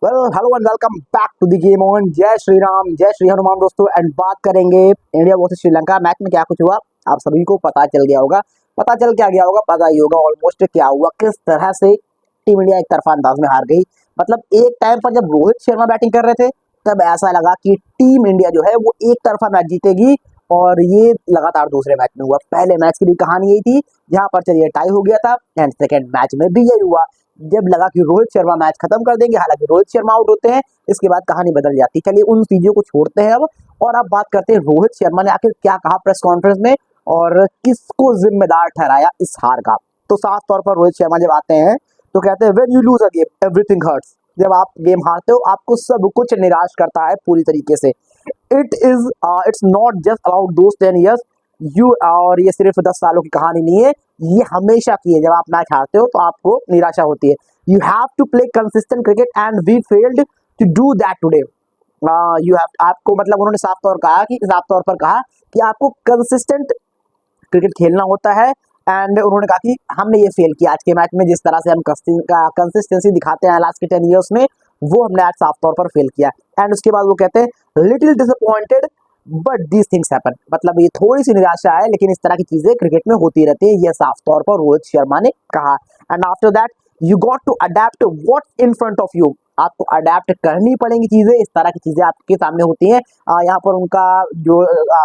Hello and welcome back to the game on. जय श्री राम, जय श्री हनुमान दोस्तों। एंड बात करेंगे इंडिया वर्सेस श्रीलंका मैच में क्या कुछ हुआ। आप सभी को पता चल गया होगा, पता चल क्या गया होगा, पता ही होगा ऑलमोस्ट क्या हुआ, किस तरह से टीम इंडिया एक तरफा अंदाज में हार गई। मतलब एक टाइम पर जब रोहित शर्मा बैटिंग कर रहे थे तब ऐसा लगा कि टीम इंडिया जो है वो एक तरफा मैच जीतेगी, और ये लगातार दूसरे मैच में हुआ। पहले मैच की भी कहानी यही थी, जहां पर चलिए टाई हो गया था, एंड सेकेंड मैच में भी यही हुआ। जब लगा कि रोहित शर्मा मैच खत्म कर देंगे, हालांकि रोहित शर्मा आउट होते हैं, इसके बाद कहानी बदल जाती। चलिए उन चीजों को छोड़ते हैं अब, और अब बात करते हैं रोहित शर्मा ने आखिर क्या कहा प्रेस कॉन्फ्रेंस में और किसको जिम्मेदार ठहराया इस हार का। तो साफ तौर पर रोहित शर्मा जब आते हैं तो कहते हैं when you lose a game everything hurts. जब आप गेम हारते हो आपको सब कुछ निराश करता है पूरी तरीके से। It's not just about those 10 years you, और ये सिर्फ 10 सालों की कहानी नहीं है, ये हमेशा की है। जब आप मैच हारते हो तो आपको निराशा होती है। You have to play consistent cricket and we failed to do that today. You have, आपको मतलब उन्होंने साफ तौर पर कहा कि आपको कंसिस्टेंट क्रिकेट खेलना होता है। एंड उन्होंने कहा कि हमने ये फेल किया आज के मैच में, जिस तरह से हम कंसिस्टेंसी दिखाते हैं लास्ट के 10 years में, वो हमने आज साफ तौर पर फेल किया। एंड उसके बाद वो कहते हैं little disappointed but these things happen. मतलब ये थोड़ी सी निराशा है, लेकिन इस तरह की चीजें क्रिकेट में होती रहती है, ये साफ तौर पर रोहित शर्मा ने कहा। And after that you got to adapt what's in front of you. आपको अडेप्ट करनी पड़ेंगी चीजें, इस तरह की चीजें आपके सामने होती हैं। यहाँ पर उनका जो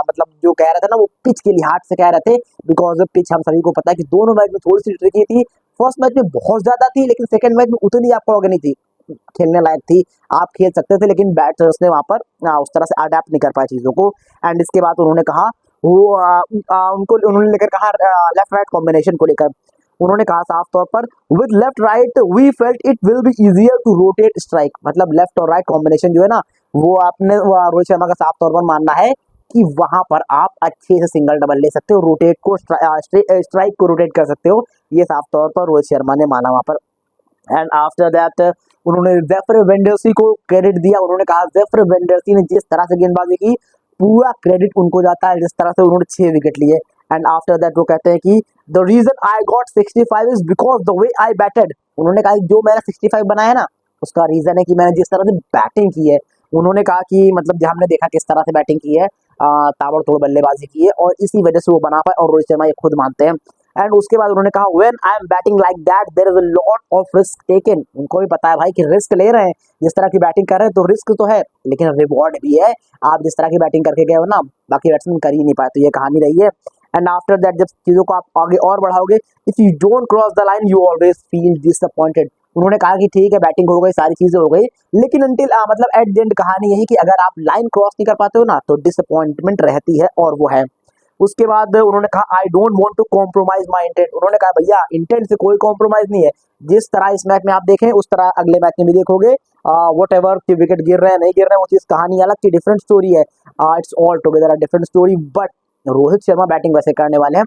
मतलब जो कह रहे थे ना, वो पिच के लिहाज से कह रहे थे, बिकॉज पिच हम सभी को पता है कि दोनों मैच में थोड़ी सी ट्रिकी थी। फर्स्ट मैच में बहुत ज्यादा थी, लेकिन सेकंड मैच में उतनी आपको आगे नहीं थी, खेलने लायक थी, आप खेल सकते थे, लेकिन बैटर्स ने वहां पर उस तरह से अडेप्ट नहीं कर पाए चीजों को। एंड इसके बाद उन्होंने कहा वो उनको उन्होंने लेकर कहा लेफ्ट राइट कॉम्बिनेशन को लेकर। उन्होंने कहा साफ तौर पर with left right we felt it will be easier to rotate strike. मतलब लेफ्ट और राइट कॉम्बिनेशन जो है ना, वो आपने रोहित शर्मा का साफ तौर पर मानना है कि वहां पर आप अच्छे से सिंगल डबल ले सकते हो, रोटेट को स्ट्राइक को रोटेट कर सकते हो। ये साफ तौर पर रोहित शर्मा ने माना वहां पर। एंड आफ्टर दैट उन्होंने जेफर वेंडरसी को क्रेडिट दिया। उन्होंने कहा जेफर वेंडरसी ने जिस तरह से गेंदबाजी की, पूरा क्रेडिट उनको जाता है, जिस तरह से उन्होंने 6 विकेट लिए। एंड आफ्टर दैट वो कहते हैं कि the reason I got 65 is because the way I batted. उन्होंने कहा जो मैंने 65 बनाया ना, उसका रीजन है कि मैंने जिस तरह से बैटिंग की है। उन्होंने कहा कि मतलब जब हमने देखा किस तरह से बैटिंग की है, ताबड़तोड़ बल्लेबाजी की है, और इसी वजह से वो बना पाए, और रोहित शर्मा ये खुद मानते हैं। एंड उसके बाद उन्होंने कहा when I am batting like that there is a lot of risk taken. उनको भी पता है भाई कि रिस्क ले रहे हैं, जिस तरह की बैटिंग कर रहे हैं तो रिस्क तो है, लेकिन रिवॉर्ड भी है। आप जिस तरह की बैटिंग करके गए हो ना, बाकी बैट्समैन कर ही नहीं पाए, तो ये कहानी रही है। एंड आफ्टर दैट जब चीजों को आप आगे और बढ़ाओगे, if you don't cross the line you always feel disappointed. उन्होंने कहा कि ठीक है बैटिंग हो गई, सारी चीजें हो गई, लेकिन अंटिल मतलब एट द एंड कहानी यही कि अगर आप लाइन क्रॉस नहीं कर पाते हो ना, तो डिसअपॉइंटमेंट रहती है, और वो है। उसके बाद उन्होंने कहा I don't want to compromise my intent. उन्होंने कहा भैया इंटेंट से कोई कॉम्प्रोमाइज नहीं है, जिस तरह इस मैच में आप देखें उस तरह अगले मैच में भी देखोगे। वट एवर कि विकेट गिर रहे हैं नहीं गिर रहे हैं, वो चीज कहानी अलग की डिफरेंट स्टोरी है। It's all together a different story, but Rohit Sharma batting वैसे करने वाले हैं,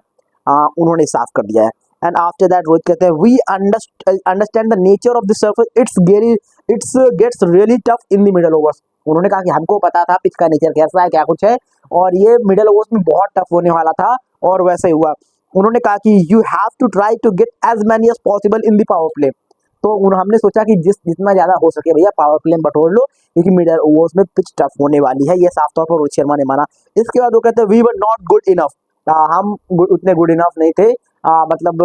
उन्होंने साफ कर दिया है। एंड आफ्टर दैट रोहित कहते हैं we understand the nature of the surface, it's gets really tough in the middle overs. उन्होंने कहा कि हमको पता था पिच का नेचर कैसा है, क्या कुछ है, और ये मिडल ओवर्स में बहुत टफ होने वाला था, और वैसे ही हुआ। उन्होंने कहा कि you have to try to get as many as possible in the power play. तो हमने सोचा कि जितना ज्यादा हो सके भैया पावर प्ले में बटोर लो, क्योंकि मिडल ओवर्स में पिच टफ होने वाली है, ये साफ तौर पर रोहित शर्मा ने माना। इसके बाद वो कहते हैं we were not good enough. हम उतने गुड इनफ नहीं थे, मतलब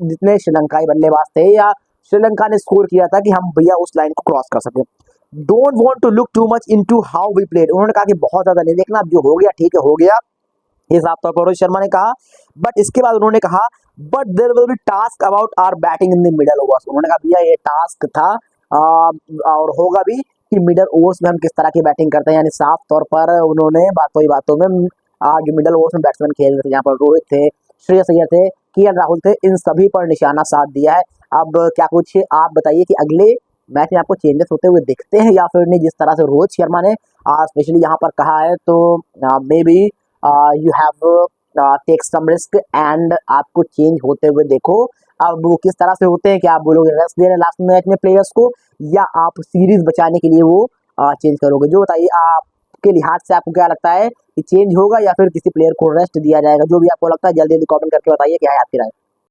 जितने श्रीलंकाई बल्लेबाज थे या श्रीलंका ने स्कोर किया था कि हम भैया उस लाइन को क्रॉस कर सके। Don't want to look too much into how we played. उन्होंने कहा कि बहुत ज्यादा नहीं देखना, अब जो हो गया ठीक है हो गया, ये साफ तौर पर रोहित शर्मा ने कहा। बट इसके बाद उन्होंने कहा but there will be task about our batting in the middle overs. उन्होंने कहा भैया ये टास्क था और होगा भी कि मिडल ओवर्स में हम किस तरह की बैटिंग करते हैं। यानी साफ तौर पर उन्होंने बातों ही बातों में जो मिडल ओवर्स में बैट्समैन खेल रहे थे, यहाँ पर रोहित थे, श्रेयस अय्यर थे, केएल राहुल थे, इन सभी पर निशाना साध दिया है। अब क्या कुछ आप बताइए कि अगले मैच में आपको चेंजेस होते हुए दिखते हैं या फिर नहीं। जिस तरह से रोहित शर्मा ने स्पेशली यहाँ पर कहा है, तो maybe you have take some risk and आपको चेंज होते हुए देखो। अब वो किस तरह से होते हैं, क्या आप बोलोगे रेस्ट दे रहे लास्ट मैच में प्लेयर्स को, या आप सीरीज बचाने के लिए वो चेंज करोगे। जो बताइए आपके लिहाज से आपको क्या लगता है कि चेंज होगा या फिर किसी प्लेयर को रेस्ट दिया जाएगा। जो भी आपको लगता है जल्दी जल्दी कमेंट करके बताइए क्या है आपकी राय।